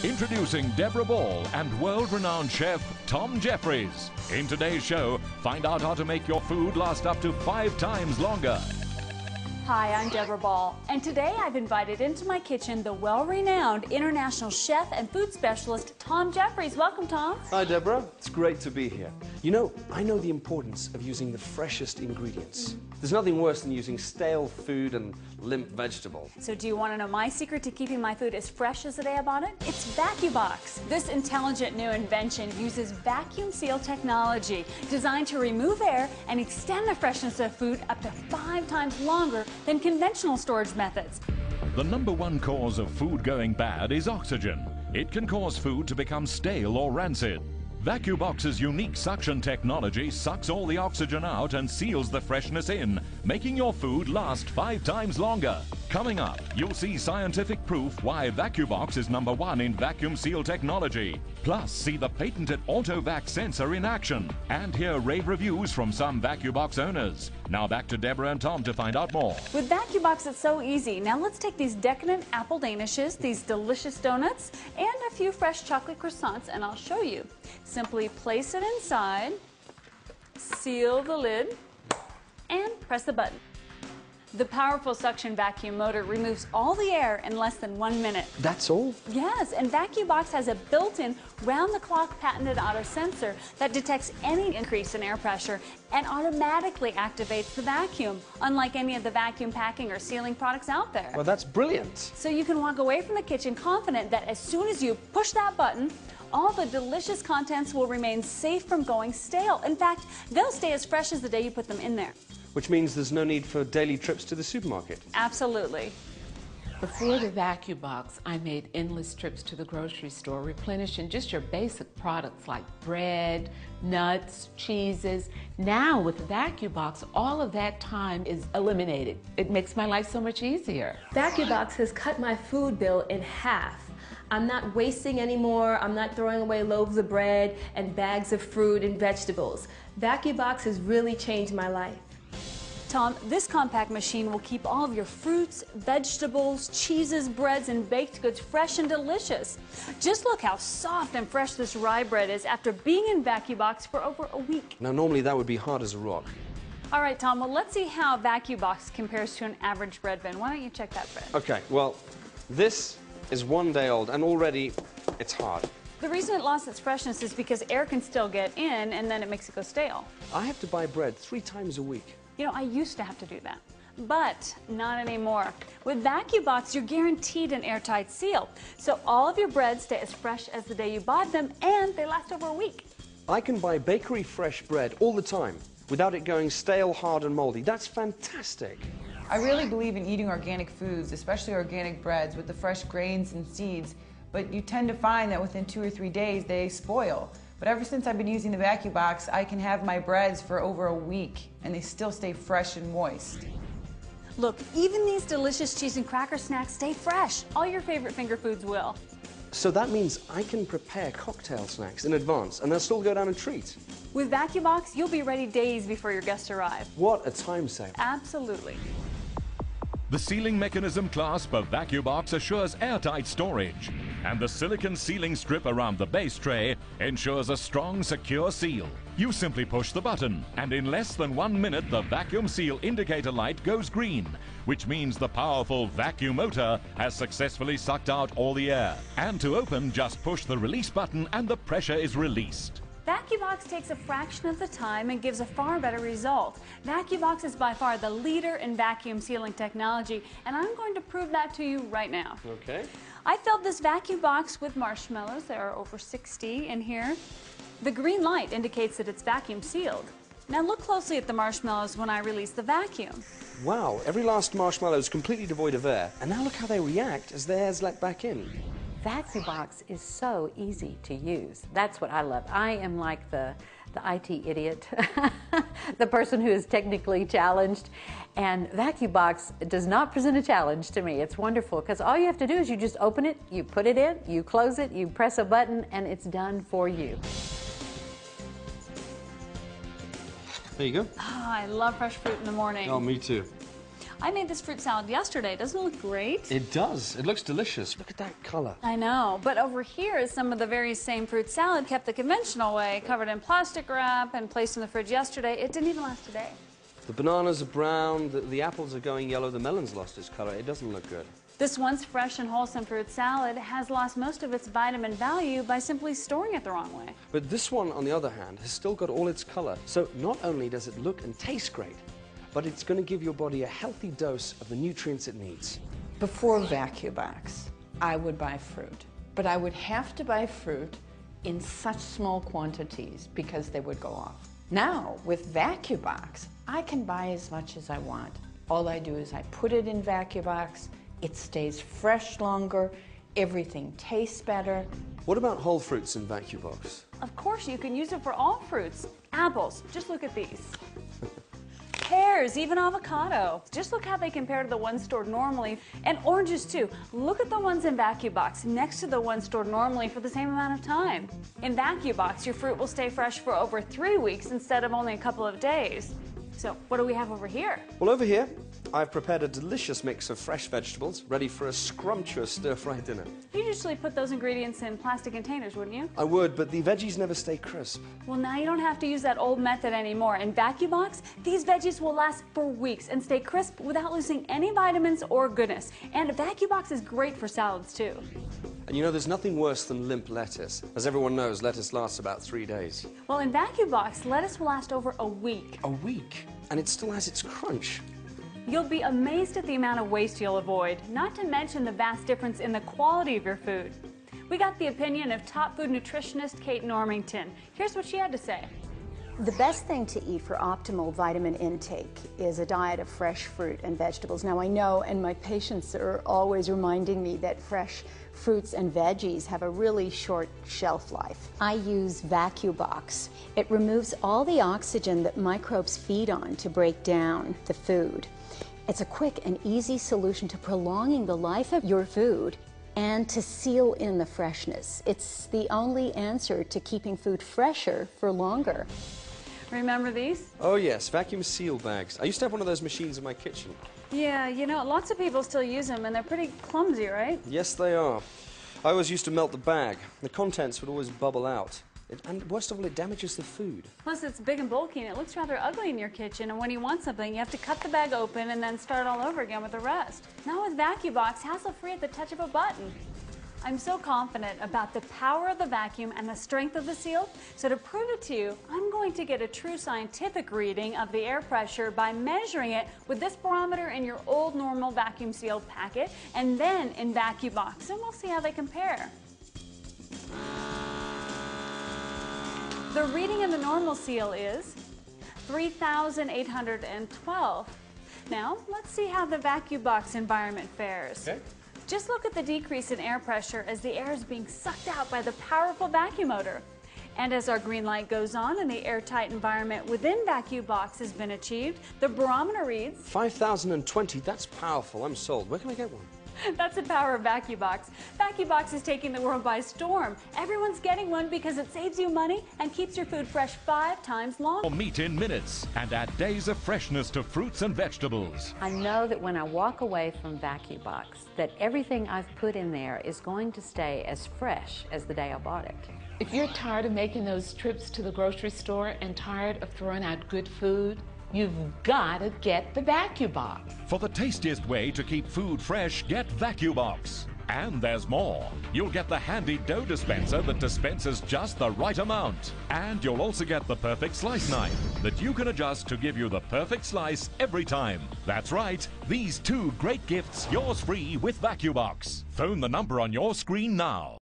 Introducing Deborah Ball and world-renowned chef Tom Jeffries. In today's show, find out how to make your food last up to 5 times longer. Hi, I'm Deborah Ball, and today I've invited into my kitchen the well-renowned international chef and food specialist Tom Jeffries. Welcome, Tom. Hi, Deborah. It's great to be here. You know, I know the importance of using the freshest ingredients. There's nothing worse than using stale food and limp vegetables. So do you want to know my secret to keeping my food as fresh as the day I bought it? It's VacuBox. This intelligent new invention uses vacuum seal technology designed to remove air and extend the freshness of food up to 5 times longer than conventional storage methods. The #1 cause of food going bad is oxygen. It can cause food to become stale or rancid. VacuBox's unique suction technology sucks all the oxygen out and seals the freshness in, making your food last 5 times longer. Coming up, you'll see scientific proof why VacuBox is #1 in vacuum seal technology. Plus, see the patented AutoVac sensor in action and hear rave reviews from some VacuBox owners. Now back to Deborah and Tom to find out more. With VacuBox, it's so easy. Now let's take these decadent apple danishes, these delicious donuts, and a few fresh chocolate croissants, and I'll show you. Simply place it inside, seal the lid, and press the button. The powerful suction vacuum motor removes all the air in less than 1 minute. That's all? Yes, and VacuBox has a built-in, round-the-clock patented auto sensor that detects any increase in air pressure and automatically activates the vacuum, unlike any of the vacuum packing or sealing products out there. Well, that's brilliant. So you can walk away from the kitchen confident that as soon as you push that button, all the delicious contents will remain safe from going stale. In fact, they'll stay as fresh as the day you put them in there. Which means there's no need for daily trips to the supermarket. Absolutely. Before the VacuBox, I made endless trips to the grocery store, replenishing just your basic products like bread, nuts, cheeses. Now with VacuBox, all of that time is eliminated. It makes my life so much easier. VacuBox has cut my food bill in half. I'm not wasting anymore. I'm not throwing away loaves of bread and bags of fruit and vegetables. VacuBox has really changed my life. Tom, this compact machine will keep all of your fruits, vegetables, cheeses, breads, and baked goods fresh and delicious. Just look how soft and fresh this rye bread is after being in VacuBox for over a week. Now, normally that would be hard as a rock. All right, Tom, well, let's see how VacuBox compares to an average bread bin. Why don't you check that bread? Okay, well, this is 1 day old, and already it's hard. The reason it lost its freshness is because air can still get in, and then it makes it go stale. I have to buy bread 3 times a week. You know, I used to have to do that, but not anymore. With VacuBox, you're guaranteed an airtight seal, so all of your breads stay as fresh as the day you bought them, and they last over a week. I can buy bakery fresh bread all the time without it going stale, hard, and moldy. That's fantastic. I really believe in eating organic foods, especially organic breads with the fresh grains and seeds, but you tend to find that within 2 or 3 days they spoil. But ever since I've been using the VacuBox, I can have my breads for over a week and they still stay fresh and moist. Look, even these delicious cheese and cracker snacks stay fresh. All your favorite finger foods will. So that means I can prepare cocktail snacks in advance and they'll still go down a treat. With VacuBox, you'll be ready days before your guests arrive. What a time saver. Absolutely. The sealing mechanism clasp of VacuBox assures airtight storage, and the silicone sealing strip around the base tray ensures a strong, secure seal. You simply push the button, and in less than 1 minute, the vacuum seal indicator light goes green, which means the powerful vacuum motor has successfully sucked out all the air. And to open, just push the release button and the pressure is released. VacuBox takes a fraction of the time and gives a far better result. VacuBox is by far the leader in vacuum sealing technology, and I'm going to prove that to you right now. Okay. I filled this VacuBox with marshmallows. There are over 60 in here. The green light indicates that it's vacuum sealed. Now look closely at the marshmallows when I release the vacuum. Wow, every last marshmallow is completely devoid of air. And now look how they react as the air's let back in. VacuBox is so easy to use. That's what I love. I am like the IT idiot, the person who is technically challenged. And VacuBox does not present a challenge to me. It's wonderful because all you have to do is you just open it, you put it in, you close it, you press a button, and it's done for you. There you go. Oh, I love fresh fruit in the morning. Oh, me too. I made this fruit salad yesterday. Doesn't it look great? It does. It looks delicious. Look at that color. I know, but over here is some of the very same fruit salad kept the conventional way, covered in plastic wrap and placed in the fridge yesterday. It didn't even last a day. The bananas are brown, the apples are going yellow, the melon's lost its color. It doesn't look good. This once fresh and wholesome fruit salad has lost most of its vitamin value by simply storing it the wrong way. But this one, on the other hand, has still got all its color. So not only does it look and taste great, but it's going to give your body a healthy dose of the nutrients it needs. Before VacuBox, I would buy fruit, but I would have to buy fruit in such small quantities because they would go off. Now, with VacuBox, I can buy as much as I want. All I do is I put it in VacuBox, it stays fresh longer, everything tastes better. What about whole fruits in VacuBox? Of course, you can use it for all fruits. Apples, just look at these. Pears, even avocado. Just look how they compare to the ones stored normally. And oranges too. Look at the ones in VacuBox next to the ones stored normally for the same amount of time. In VacuBox, your fruit will stay fresh for over 3 weeks instead of only a couple of days. So what do we have over here? Well, over here, I've prepared a delicious mix of fresh vegetables, ready for a scrumptious stir-fry dinner. You'd usually put those ingredients in plastic containers, wouldn't you? I would, but the veggies never stay crisp. Well, now you don't have to use that old method anymore. In VacuBox, these veggies will last for weeks and stay crisp without losing any vitamins or goodness. And VacuBox is great for salads, too. And you know, there's nothing worse than limp lettuce. As everyone knows, lettuce lasts about 3 days. Well, in VacuBox, lettuce will last over a week. A week? And it still has its crunch. You'll be amazed at the amount of waste you'll avoid, not to mention the vast difference in the quality of your food. We got the opinion of top food nutritionist Kate Normington. Here's what she had to say. The best thing to eat for optimal vitamin intake is a diet of fresh fruit and vegetables. Now I know, and my patients are always reminding me that fresh fruits and veggies have a really short shelf life. I use VacuBox. It removes all the oxygen that microbes feed on to break down the food. It's a quick and easy solution to prolonging the life of your food and to seal in the freshness. It's the only answer to keeping food fresher for longer. Remember these? Oh yes, vacuum seal bags. I used to have one of those machines in my kitchen. Yeah, you know, lots of people still use them and they're pretty clumsy, right? Yes, they are. I always used to melt the bag. The contents would always bubble out. And worst of all, it damages the food. Plus, it's big and bulky and it looks rather ugly in your kitchen. And when you want something, you have to cut the bag open and then start all over again with the rest. Now with VacuBox, hassle-free at the touch of a button. I'm so confident about the power of the vacuum and the strength of the seal. So to prove it to you, I'm going to get a true scientific reading of the air pressure by measuring it with this barometer in your old normal vacuum seal packet and then in VacuBox. And we'll see how they compare. The reading in the normal seal is 3,812. Now, let's see how the VacuBox environment fares. Okay. Just look at the decrease in air pressure as the air is being sucked out by the powerful vacuum motor. And as our green light goes on and the airtight environment within VacuBox has been achieved, the barometer reads 5,020, that's powerful. I'm sold. Where can I get one? That's the power of VacuBox. VacuBox is taking the world by storm. Everyone's getting one because it saves you money and keeps your food fresh 5 times longer. Meat in minutes and add days of freshness to fruits and vegetables. I know that when I walk away from VacuBox, that everything I've put in there is going to stay as fresh as the day I bought it. If you're tired of making those trips to the grocery store and tired of throwing out good food, you've got to get the VacuBox. For the tastiest way to keep food fresh, get VacuBox. And there's more. You'll get the handy dough dispenser that dispenses just the right amount. And you'll also get the perfect slice knife that you can adjust to give you the perfect slice every time. That's right, these 2 great gifts yours free with VacuBox. Phone the number on your screen now.